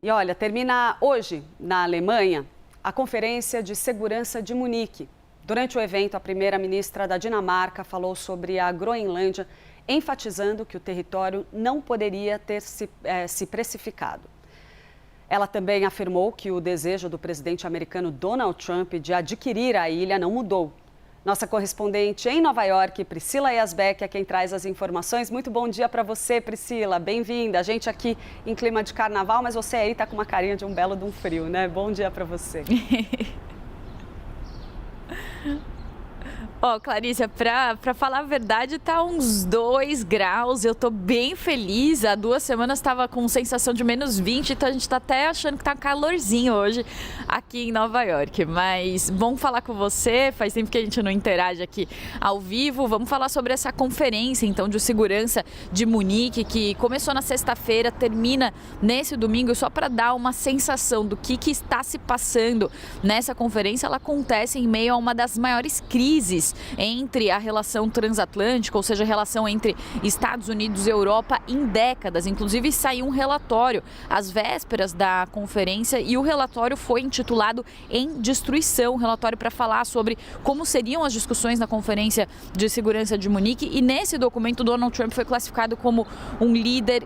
E olha, termina hoje, na Alemanha, a Conferência de Segurança de Munique. Durante o evento, a primeira-ministra da Dinamarca falou sobre a Groenlândia, enfatizando que o território não poderia ter se precificado. Ela também afirmou que o desejo do presidente americano Donald Trump de adquirir a ilha não mudou. Nossa correspondente em Nova York, Priscila Yazbek, é quem traz as informações. Muito bom dia para você, Priscila. Bem-vinda. A gente aqui em clima de carnaval, mas você aí está com uma carinha de um belo de um frio, né? Bom dia para você. Clarissa, pra falar a verdade, tá uns 2 graus, eu tô bem feliz, há 2 semanas tava com sensação de menos 20, então a gente tá até achando que tá calorzinho hoje aqui em Nova York, mas bom falar com você, faz tempo que a gente não interage aqui ao vivo, vamos falar sobre essa conferência, então, de segurança de Munique, que começou na sexta-feira, termina nesse domingo, só para dar uma sensação do que está se passando nessa conferência. Ela acontece em meio a uma das maiores crises entre a relação transatlântica, ou seja, a relação entre Estados Unidos e Europa em décadas. Inclusive, saiu um relatório às vésperas da conferência e o relatório foi intitulado Em Destruição, um relatório para falar sobre como seriam as discussões na Conferência de Segurança de Munique. E nesse documento, Donald Trump foi classificado como um líder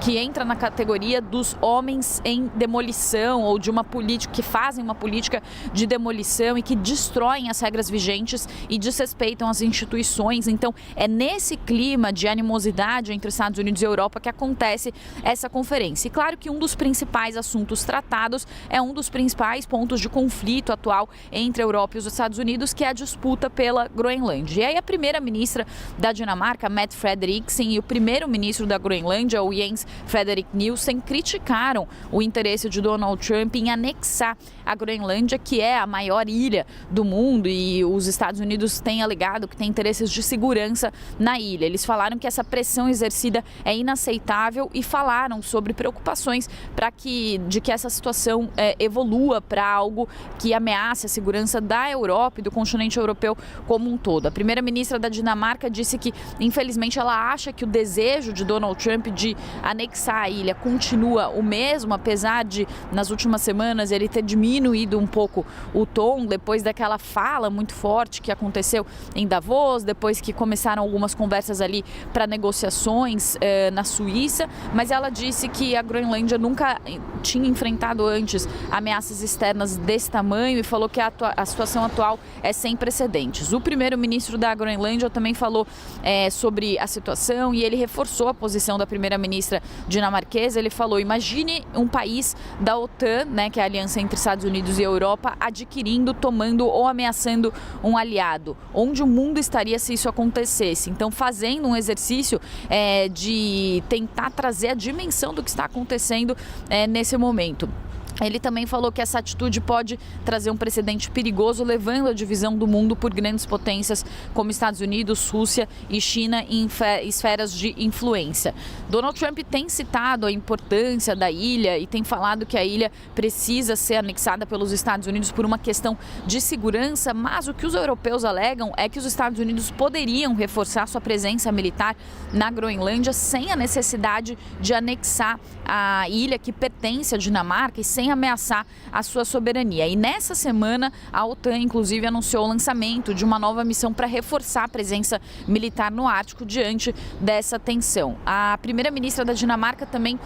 que entra na categoria dos homens em demolição, ou de uma política que fazem uma política de demolição e que destroem as regras vigentes e desrespeitam as instituições. Então, é nesse clima de animosidade entre Estados Unidos e Europa que acontece essa conferência. E claro que um dos principais assuntos tratados é um dos principais pontos de conflito atual entre a Europa e os Estados Unidos, que é a disputa pela Groenlândia. E aí a primeira-ministra da Dinamarca, Mette Frederiksen, e o primeiro-ministro da Groenlândia, o Jens Frederik Nielsen, criticaram o interesse de Donald Trump em anexar a Groenlândia, que é a maior ilha do mundo, e os Estados Unidos têm alegado que tem interesses de segurança na ilha. Eles falaram que essa pressão exercida é inaceitável e falaram sobre preocupações de que essa situação evolua para algo que ameace a segurança da Europa e do continente europeu como um todo. A primeira-ministra da Dinamarca disse que, infelizmente, ela acha que o desejo de Donald Trump de anexar a ilha continua o mesmo, apesar de, nas últimas semanas, ele ter diminuído um pouco o tom depois daquela fala muito forte que aconteceu em Davos, depois que começaram algumas conversas ali para negociações na Suíça, mas ela disse que a Groenlândia nunca tinha enfrentado antes ameaças externas desse tamanho e falou que a situação atual é sem precedentes. O primeiro-ministro da Groenlândia também falou sobre a situação e ele reforçou a posição da primeira-ministra dinamarquesa. Ele falou: imagine um país da OTAN, né, que é a aliança entre Estados Unidos e Europa, adquirindo, tomando ou ameaçando um aliado. Onde o mundo estaria se isso acontecesse? Então, fazendo um exercício de tentar trazer a dimensão do que está acontecendo nesse momento. Ele também falou que essa atitude pode trazer um precedente perigoso, levando a divisão do mundo por grandes potências como Estados Unidos, Rússia e China em esferas de influência. Donald Trump tem citado a importância da ilha e tem falado que a ilha precisa ser anexada pelos Estados Unidos por uma questão de segurança, mas o que os europeus alegam é que os Estados Unidos poderiam reforçar sua presença militar na Groenlândia sem a necessidade de anexar a ilha que pertence à Dinamarca e sem ameaçar a sua soberania. E nessa semana, a OTAN, inclusive, anunciou o lançamento de uma nova missão para reforçar a presença militar no Ártico diante dessa tensão. A primeira-ministra da Dinamarca também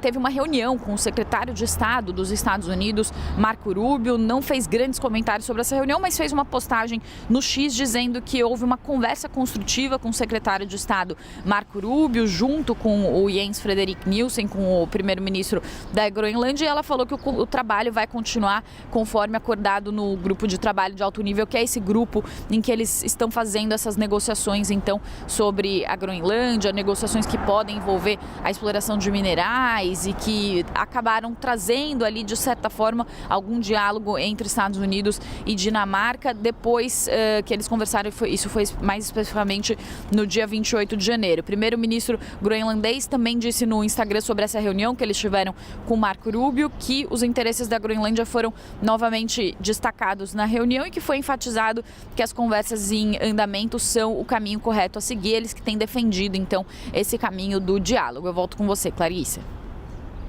teve uma reunião com o secretário de Estado dos Estados Unidos, Marco Rubio. Não fez grandes comentários sobre essa reunião, mas fez uma postagem no X dizendo que houve uma conversa construtiva com o secretário de Estado, Marco Rubio, junto com o Jens Frederik Nielsen, com o primeiro-ministro da Groenlândia, e ela falou que o trabalho vai continuar conforme acordado no grupo de trabalho de alto nível, que é esse grupo em que eles estão fazendo essas negociações, então, sobre a Groenlândia, negociações que podem envolver a exploração de minerais e que acabaram trazendo ali, de certa forma, algum diálogo entre Estados Unidos e Dinamarca, depois que eles conversaram, isso foi mais especificamente no dia 28 de janeiro. O primeiro-ministro groenlandês também disse no Instagram sobre essa reunião que eles tiveram com Marco Rubio, que os interesses da Groenlândia foram novamente destacados na reunião e que foi enfatizado que as conversas em andamento são o caminho correto a seguir, eles que têm defendido, então, esse caminho do diálogo. Eu volto com você, Clarissa.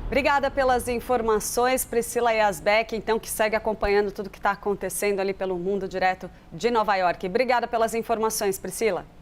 Obrigada pelas informações, Priscila Yazbek, então, que segue acompanhando tudo que está acontecendo ali pelo mundo direto de Nova York. Obrigada pelas informações, Priscila.